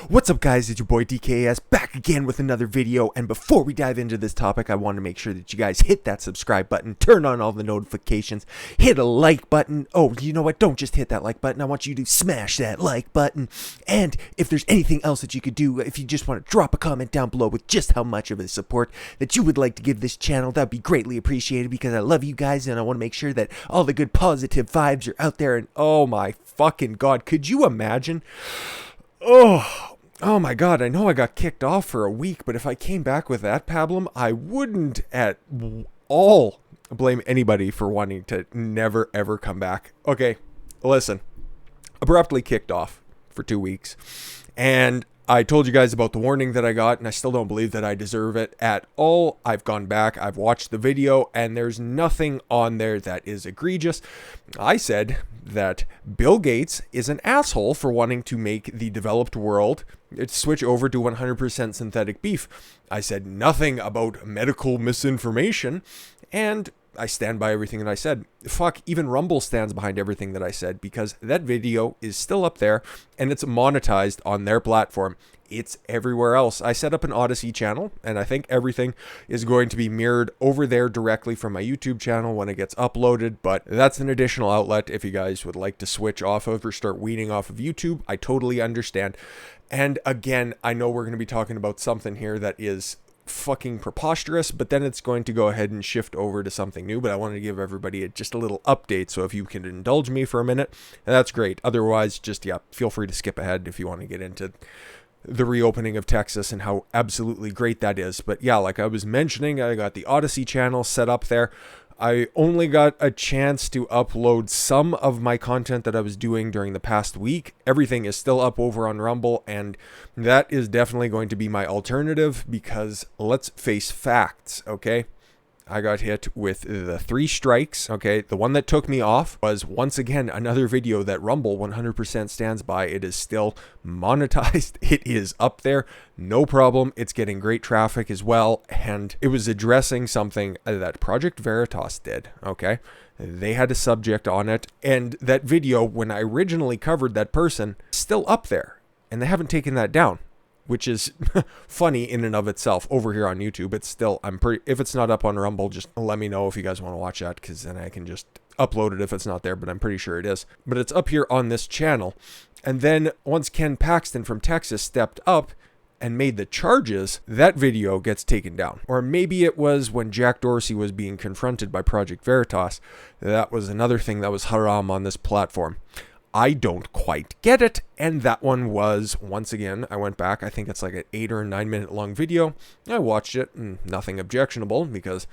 What's up, guys? It's your boy DKS back again with another video, and before we dive into this topic, I want to make sure that you guys hit that subscribe button, turn on all the notifications, hit a like button. Oh, you know what? Don't just hit that like button. I want you to smash that like button. And if there's anything else that you could do, if you just want to drop a comment down below with just how much of a support that you would like to give this channel, that'd be greatly appreciated, because I love you guys and I want to make sure that all the good positive vibes are out there. And oh my fucking god, could you imagine? Oh my god, I know I got kicked off for a week, but if I came back with that pablum, I wouldn't at all blame anybody for wanting to never ever come back. Okay, listen. Abruptly kicked off for 2 weeks, and I told you guys about the warning that I got, and I still don't believe that I deserve it at all. I've gone back, I've watched the video, and there's nothing on there that is egregious. I said that Bill Gates is an asshole for wanting to make the developed world switch over to 100% synthetic beef. I said nothing about medical misinformation, and I stand by everything that I said. Fuck, even Rumble stands behind everything that I said, because that video is still up there and it's monetized on their platform. It's everywhere else. I set up an Odyssey channel, and I think everything is going to be mirrored over there directly from my YouTube channel when it gets uploaded, but that's an additional outlet if you guys would like to switch off of or start weaning off of YouTube. I totally understand. And again, I know we're going to be talking about something here that is fucking preposterous, but then it's going to go ahead and shift over to something new. But I wanted to give everybody just a little update, so if you can indulge me for a minute, that's great. Otherwise, just feel free to skip ahead if you want to get into the reopening of Texas and how absolutely great that is. But yeah, like I was mentioning, I got the Odyssey channel set up there. I only got a chance to upload some of my content that I was doing during the past week. Everything is still up over on Rumble, and that is definitely going to be my alternative, because let's face facts, okay? I got hit with the 3 strikes, okay? The one that took me off was, once again, another video that Rumble 100% stands by. It is still monetized. It is up there. No problem. It's getting great traffic as well. And it was addressing something that Project Veritas did, okay? They had a subject on it. And that video, when I originally covered that person, is still up there. And they haven't taken that down, which is funny in and of itself. Over here on YouTube, it's still, if it's not up on Rumble, just let me know if you guys want to watch that, because then I can just upload it if it's not there, but I'm pretty sure it is. But it's up here on this channel. And then once Ken Paxton from Texas stepped up and made the charges, that video gets taken down. Or maybe it was when Jack Dorsey was being confronted by Project Veritas. That was another thing that was haram on this platform. I don't quite get it, and that one was, once again, I went back, I think it's like an 8 or 9 minute long video. I watched it, and nothing objectionable, because,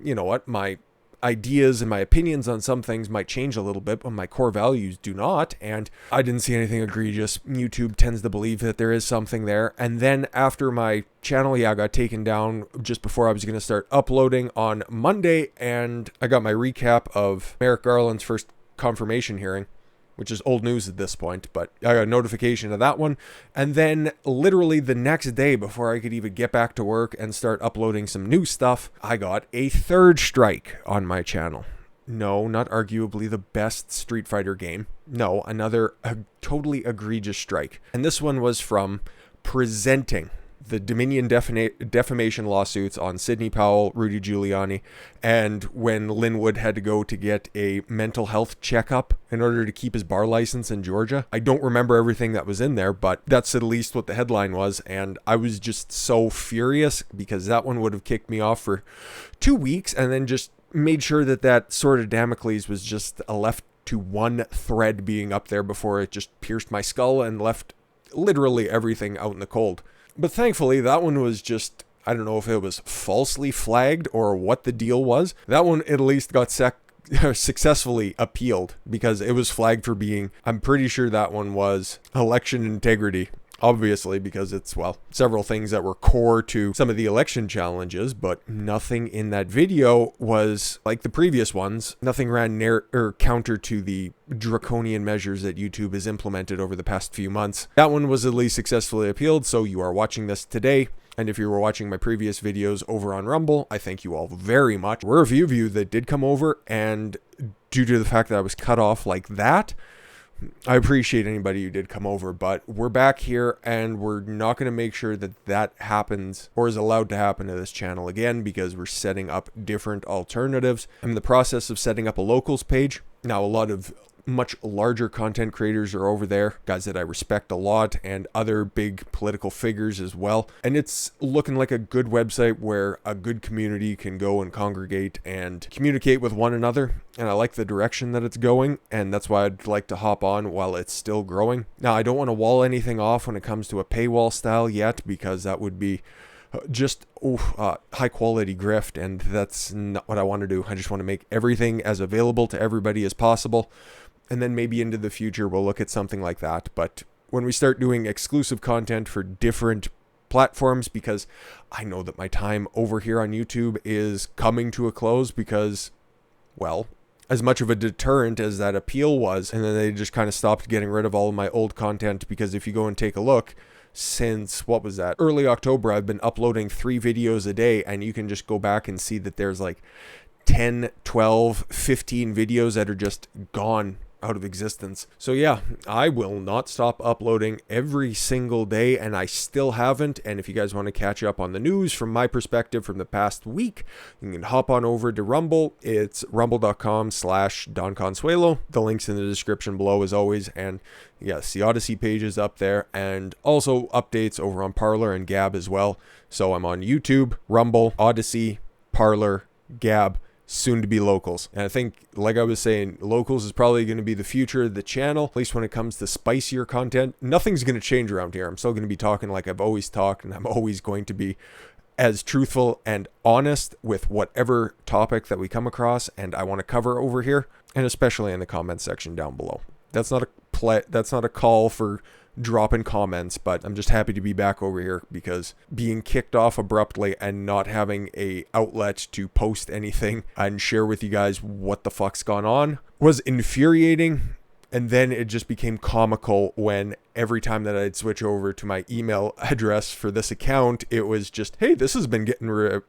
you know what, my ideas and my opinions on some things might change a little bit, but my core values do not, and I didn't see anything egregious. YouTube tends to believe that there is something there. And then after my channel, got taken down just before I was going to start uploading on Monday, and I got my recap of Merrick Garland's first confirmation hearing, which is old news at this point, but I got a notification of that one. And then literally the next day, before I could even get back to work and start uploading some new stuff, I got a 3rd strike on my channel. No, not arguably the best Street Fighter game. No, another totally egregious strike. And this one was from presenting the Dominion defamation lawsuits on Sidney Powell, Rudy Giuliani, and when Linwood had to go to get a mental health checkup in order to keep his bar license in Georgia. I don't remember everything that was in there, but that's at least what the headline was, and I was just so furious, because that one would have kicked me off for 2 weeks, and then just made sure that that sword of Damocles was just left to one thread being up there before it just pierced my skull and left literally everything out in the cold. But thankfully, that one was just, I don't know if it was falsely flagged or what the deal was. That one at least got successfully appealed, because it was flagged for being, I'm pretty sure that one was election integrity. Obviously, because it's, well, several things that were core to some of the election challenges, but nothing in that video was like the previous ones. Nothing ran counter to the draconian measures that YouTube has implemented over the past few months. That one was at least successfully appealed, so you are watching this today. And if you were watching my previous videos over on Rumble, I thank you all very much. There were a few of you that did come over, and due to the fact that I was cut off like that, I appreciate anybody who did come over, but we're back here and we're not going to make sure that that happens or is allowed to happen to this channel again, because we're setting up different alternatives. I'm in the process of setting up a locals page. Now, a lot of much larger content creators are over there, guys that I respect a lot, and other big political figures as well. And it's looking like a good website where a good community can go and congregate and communicate with one another. And I like the direction that it's going, and that's why I'd like to hop on while it's still growing. Now, I don't want to wall anything off when it comes to a paywall style yet, because that would be just high quality grift, and that's not what I want to do. I just want to make everything as available to everybody as possible. And then maybe into the future, we'll look at something like that. But when we start doing exclusive content for different platforms, because I know that my time over here on YouTube is coming to a close because, well, as much of a deterrent as that appeal was, and then they just kind of stopped getting rid of all of my old content, because if you go and take a look, since, what was that, early October, I've been uploading 3 videos a day, and you can just go back and see that there's like 10, 12, 15 videos that are just gone out of existence. So yeah, I will not stop uploading every single day, and I still haven't. And if you guys want to catch up on the news from my perspective from the past week, you can hop on over to Rumble. It's rumble.com/Don Consuelo. The link's in the description below as always. And yes, the Odyssey page is up there, and also updates over on Parler and Gab as well. So I'm on YouTube, Rumble, Odyssey, Parler, Gab, soon to be locals. And I think, like I was saying, locals is probably going to be the future of the channel, at least when it comes to spicier content. Nothing's going to change around here. I'm still going to be talking like I've always talked, and I'm always going to be as truthful and honest with whatever topic that we come across and I want to cover over here, and especially in the comment section down below. That's not a call for dropping comments, but I'm just happy to be back over here, because being kicked off abruptly and not having a outlet to post anything and share with you guys what the fuck's gone on was infuriating. And then it just became comical when every time that I'd switch over to my email address for this account, it was just, hey, this has been getting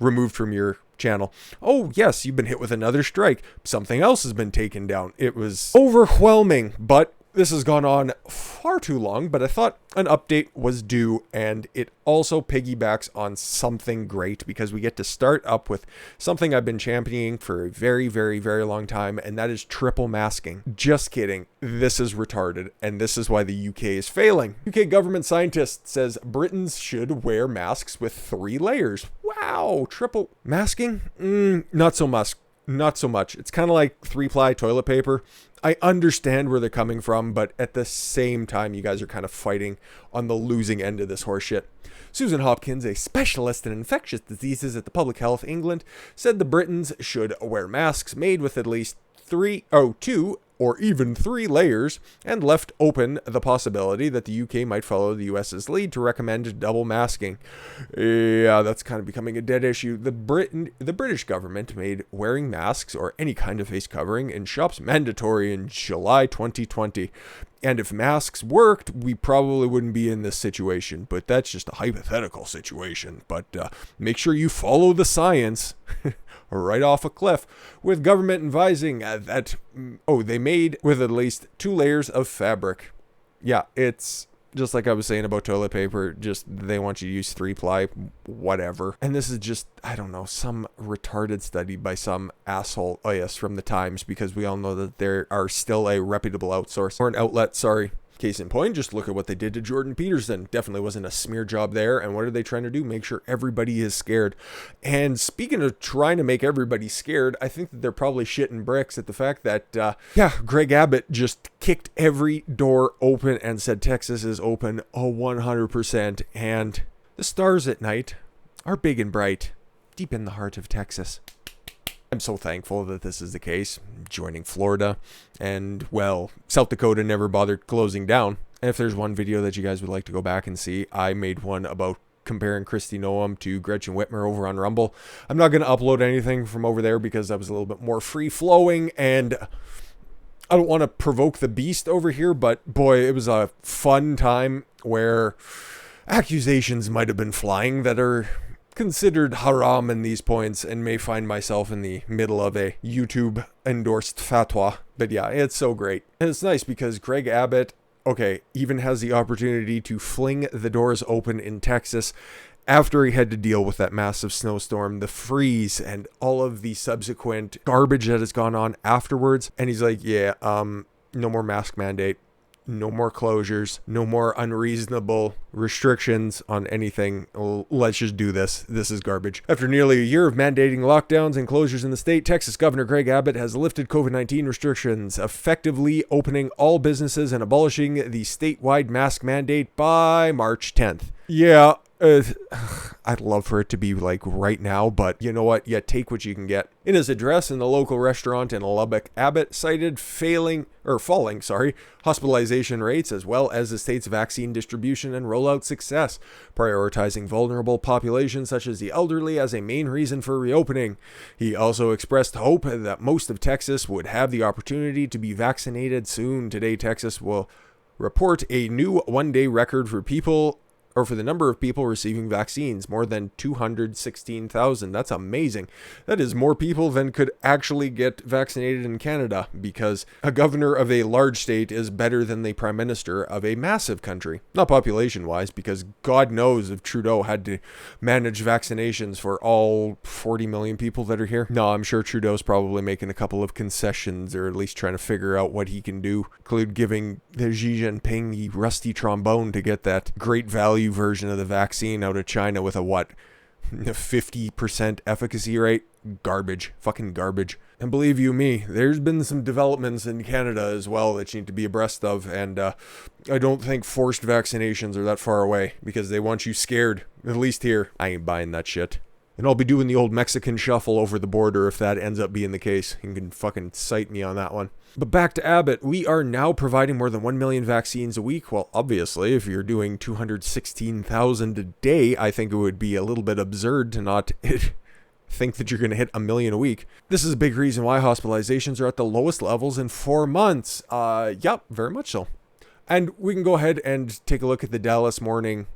removed from your channel. Oh yes, you've been hit with another strike. Something else has been taken down. It was overwhelming, but this has gone on far too long, but I thought an update was due, and it also piggybacks on something great, because we get to start up with something I've been championing for a very, very, very long time, and that is triple masking. Just kidding. This is retarded, and this is why the UK is failing. UK government scientist says Britons should wear masks with 3 layers. Wow, triple masking? Not so much. Not so much. It's kind of like 3-ply toilet paper. I understand where they're coming from, but at the same time, you guys are kind of fighting on the losing end of this horseshit. Susan Hopkins, a specialist in infectious diseases at the Public Health England, said the Britons should wear masks made with at least 2 or even 3 layers, and left open the possibility that the UK might follow the US's lead to recommend double masking. Yeah, that's kind of becoming a dead issue. The British government made wearing masks or any kind of face covering in shops mandatory in July 2020. And if masks worked, we probably wouldn't be in this situation. But that's just a hypothetical situation. But make sure you follow the science. Right off a cliff, with government advising that, they made with at least 2 layers of fabric. Yeah, it's just like I was saying about toilet paper, just they want you to use 3-ply, whatever. And this is just, I don't know, some retarded study by some asshole, from the Times, because we all know that there are still a reputable outsource, or an outlet, sorry. Case in point, just look at what they did to Jordan Peterson. Definitely wasn't a smear job there. And what are they trying to do? Make sure everybody is scared. And speaking of trying to make everybody scared, I think that they're probably shitting bricks at the fact that, Greg Abbott just kicked every door open and said Texas is open 100%. And the stars at night are big and bright, deep in the heart of Texas. I'm so thankful that this is the case, joining Florida, and, well, South Dakota never bothered closing down. And if there's one video that you guys would like to go back and see, I made one about comparing Kristi Noem to Gretchen Whitmer over on Rumble. I'm not going to upload anything from over there because that was a little bit more free-flowing, and I don't want to provoke the beast over here, but boy, it was a fun time where accusations might have been flying that are considered haram in these points and may find myself in the middle of a YouTube endorsed fatwa. But yeah, it's so great. And it's nice because Greg Abbott, okay, even has the opportunity to fling the doors open in Texas after he had to deal with that massive snowstorm, the freeze, and all of the subsequent garbage that has gone on afterwards. And he's like, yeah, no more mask mandate. No more closures, no more unreasonable restrictions on anything. Let's just do this. This is garbage. After nearly a year of mandating lockdowns and closures in the state, Texas Governor Greg Abbott has lifted COVID-19 restrictions, effectively opening all businesses and abolishing the statewide mask mandate by March 10th. Yeah, I'd love for it to be like right now, but you know what? Yeah, take what you can get. In his address in the local restaurant in Lubbock, Abbott cited falling hospitalization rates as well as the state's vaccine distribution and rollout success, prioritizing vulnerable populations such as the elderly as a main reason for reopening. He also expressed hope that most of Texas would have the opportunity to be vaccinated soon. Today, Texas will report a new one-day record for the number of people receiving vaccines, more than 216,000. That's amazing. That is more people than could actually get vaccinated in Canada, because a governor of a large state is better than the prime minister of a massive country. Not population-wise, because God knows if Trudeau had to manage vaccinations for all 40 million people that are here. No, I'm sure Trudeau's probably making a couple of concessions, or at least trying to figure out what he can do, include giving Xi Jinping the rusty trombone to get that great value version of the vaccine out of China with a 50% efficacy rate. Garbage. Fucking garbage. And believe you me, there's been some developments in Canada as well that you need to be abreast of, and I don't think forced vaccinations are that far away, because they want you scared, at least here. I ain't buying that shit. And I'll be doing the old Mexican shuffle over the border if that ends up being the case. You can fucking cite me on that one. But back to Abbott, we are now providing more than 1 million vaccines a week. Well, obviously, if you're doing 216,000 a day, I think it would be a little bit absurd to not think that you're going to hit 1 million a week. This is a big reason why hospitalizations are at the lowest levels in 4 months. Yep, very much so. And we can go ahead and take a look at the Dallas Morning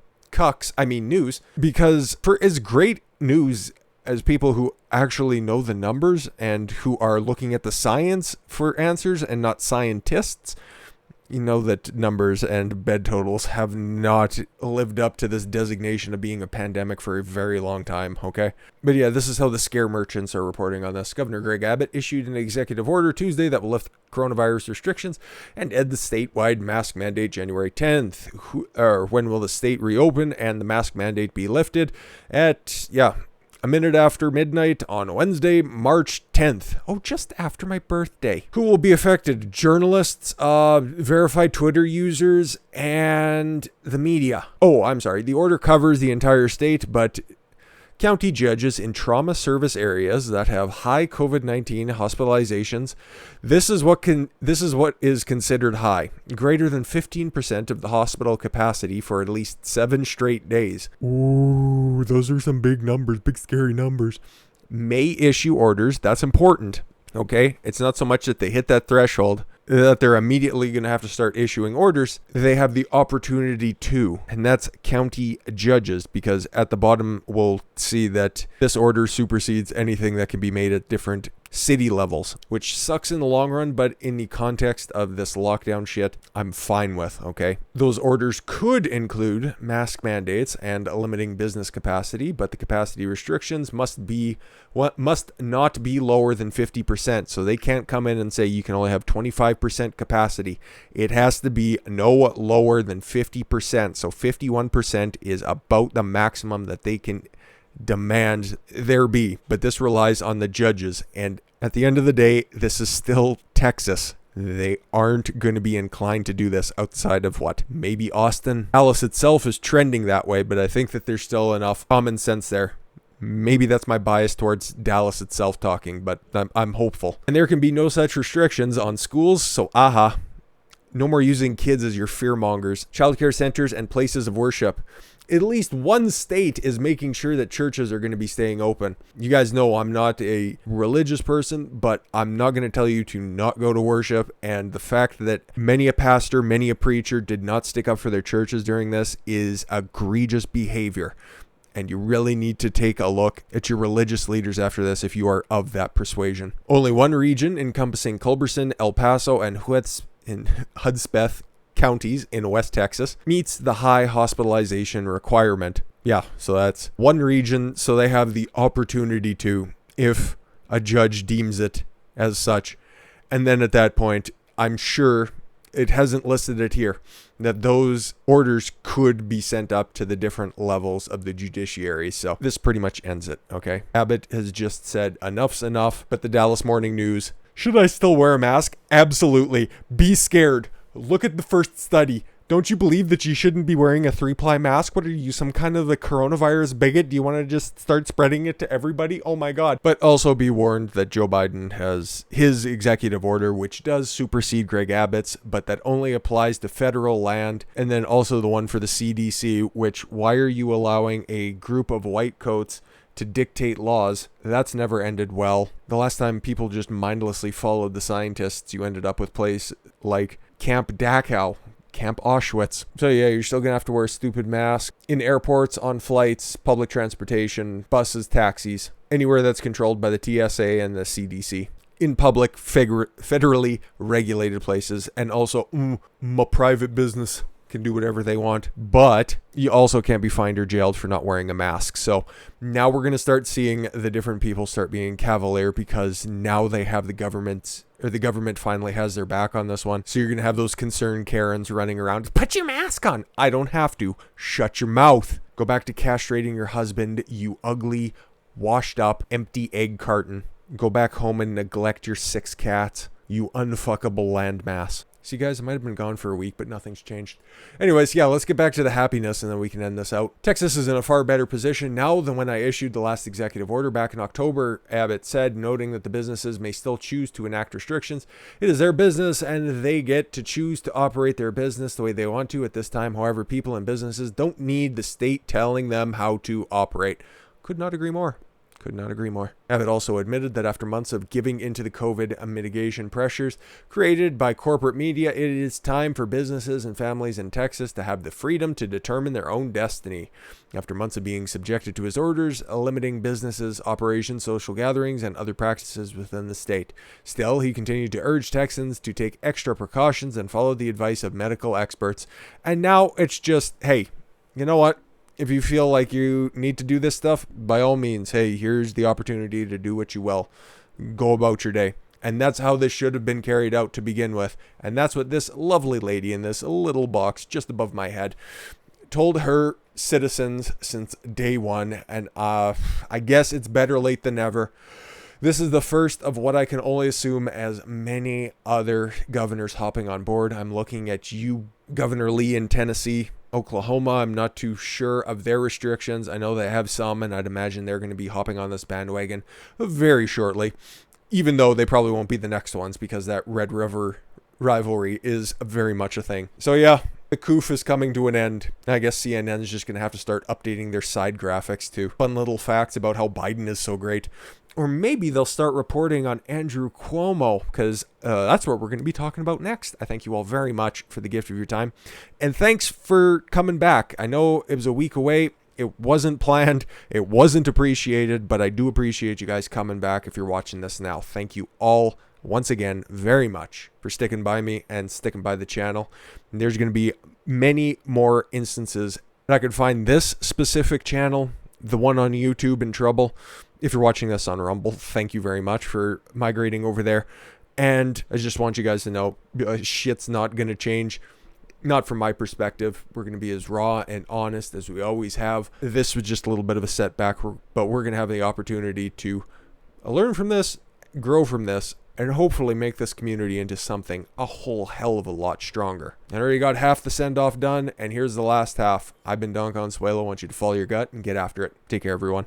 news, because for as great news as people who actually know the numbers and who are looking at the science for answers and not scientists, you know that numbers and bed totals have not lived up to this designation of being a pandemic for a very long time, okay? But yeah, this is how the scare merchants are reporting on this. Governor Greg Abbott issued an executive order Tuesday that will lift coronavirus restrictions and end the statewide mask mandate January 10th. When will the state reopen and the mask mandate be lifted? A minute after midnight on Wednesday, March 10th. Oh, just after my birthday. Who will be affected? Journalists, verified Twitter users, and the media. Oh, I'm sorry. The order covers the entire state, but county judges in trauma service areas that have high COVID-19 hospitalizations, this is what is considered high. Greater than 15% of the hospital capacity for at least 7 straight days. Ooh, those are some big numbers, big scary numbers. May issue orders. That's important. Okay? It's not so much that they hit that threshold that they're immediately going to have to start issuing orders. They have the opportunity to, and that's county judges, because at the bottom we'll see that this order supersedes anything that can be made at different city levels, which sucks in the long run, but in the context of this lockdown shit, I'm fine with, okay? Those orders could include mask mandates and limiting business capacity, but the capacity restrictions must not be lower than 50%. So they can't come in and say you can only have 25% capacity. It has to be no lower than 50%. So 51% is about the maximum that they can demand there be, but this relies on the judges, and at the end of the day, this is still Texas. They aren't going to be inclined to do this outside of maybe Austin. Dallas itself is trending that way, but I think that there's still enough common sense there. Maybe that's my bias towards Dallas itself talking, but I'm hopeful. And there can be no such restrictions on schools, so no more using kids as your fearmongers. Childcare centers and places of worship. At least one state is making sure that churches are going to be staying open. You guys know I'm not a religious person, but I'm not going to tell you to not go to worship. And the fact that many a pastor, many a preacher did not stick up for their churches during this is egregious behavior. And you really need to take a look at your religious leaders after this if you are of that persuasion. Only one region encompassing Culberson, El Paso, and Hudspeth counties in West Texas meets the high hospitalization requirement. Yeah, so that's one region, so they have the opportunity to, if a judge deems it as such. And then at that point, I'm sure it hasn't listed it here, that those orders could be sent up to the different levels of the judiciary. So this pretty much ends it, okay? Abbott has just said enough's enough, but the Dallas Morning News, should I still wear a mask? Absolutely. Be scared. Look at the first study. Don't you believe that you shouldn't be wearing a 3-ply mask? What are you, some kind of the coronavirus bigot? Do you want to just start spreading it to everybody? Oh my God. But also be warned that Joe Biden has his executive order, which does supersede Greg Abbott's, but that only applies to federal land. And then also the one for the CDC, which, why are you allowing a group of white coats to dictate laws? That's never ended well. The last time people just mindlessly followed the scientists, you ended up with place like Camp Dachau, Camp Auschwitz. So yeah, you're still gonna have to wear a stupid mask in airports, on flights, public transportation, buses, taxis, anywhere that's controlled by the TSA and the CDC. In public, federally regulated places, and also my private business can do whatever they want, but you also can't be fined or jailed for not wearing a mask. So now we're going to start seeing the different people start being cavalier, because now they have the government finally has their back on this one. So you're going to have those concerned Karens running around, put your mask on. I don't have to. Shut your mouth. Go back to castrating your husband, you ugly, washed up, empty egg carton. Go back home and neglect your 6 cats, you unfuckable landmass. See, guys, I might have been gone for a week, but nothing's changed. Anyways, yeah, let's get back to the happiness, and then we can end this out. Texas is in a far better position now than when I issued the last executive order back in October, Abbott said, noting that the businesses may still choose to enact restrictions. It is their business, and they get to choose to operate their business the way they want to at this time. However, people and businesses don't need the state telling them how to operate. Could not agree more. Could not agree more. Abbott also admitted that after months of giving into the COVID mitigation pressures created by corporate media, it is time for businesses and families in Texas to have the freedom to determine their own destiny. After months of being subjected to his orders, limiting businesses, operations, social gatherings, and other practices within the state. Still, he continued to urge Texans to take extra precautions and follow the advice of medical experts. And now it's just, hey, you know what? If you feel like you need to do this stuff, by all means, hey, here's the opportunity to do what you will. Go about your day. And that's how this should have been carried out to begin with. And that's what this lovely lady in this little box just above my head told her citizens since day one. And I guess it's better late than never. This is the first of what I can only assume as many other governors hopping on board. I'm looking at you, Governor Lee in Tennessee. Oklahoma, I'm not too sure of their restrictions. I know they have some, and I'd imagine they're going to be hopping on this bandwagon very shortly, even though they probably won't be the next ones, because that Red River rivalry is very much a thing. So yeah, the coof is coming to an end. I guess CNN is just going to have to start updating their side graphics to fun little facts about how Biden is so great. Or maybe they'll start reporting on Andrew Cuomo, because that's what we're going to be talking about next. I thank you all very much for the gift of your time. And thanks for coming back. I know it was a week away. It wasn't planned. It wasn't appreciated, but I do appreciate you guys coming back if you're watching this now. Thank you all once again very much for sticking by me and sticking by the channel. And there's going to be many more instances. I could find this specific channel, the one on YouTube, in trouble. If you're watching this on Rumble, thank you very much for migrating over there. And I just want you guys to know, shit's not going to change. Not from my perspective. We're going to be as raw and honest as we always have. This was just a little bit of a setback, but we're going to have the opportunity to learn from this, grow from this, and hopefully make this community into something a whole hell of a lot stronger. I already got half the send-off done, and here's the last half. I've been Don Consuelo. I want you to follow your gut and get after it. Take care, everyone.